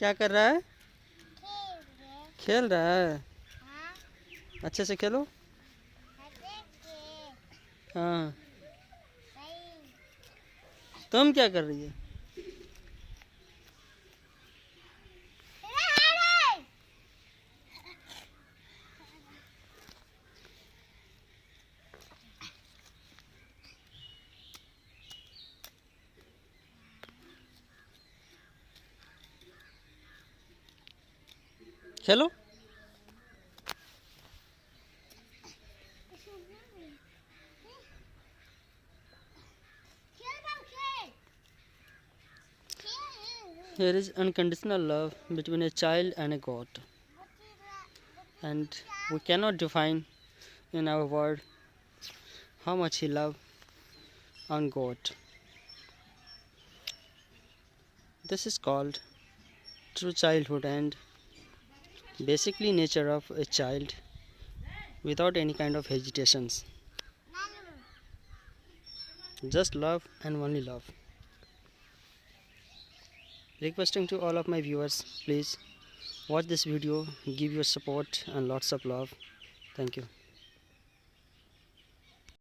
क्या कर रहा है? खेल रहे। खेल रहा है। हाँ, अच्छे से खेलो। हंसे के हाँ। नहीं। तुम क्या कर रही है? अरे खेलो। खेल बम खेल। Here is unconditional love between a child and a God, and we cannot define in our word how much he loved on God. This is called true childhood and basically nature of a child without any kind of hesitations. Just love and only love. Requesting to all of my viewers, please watch this video, give your support and lots of love. Thank you.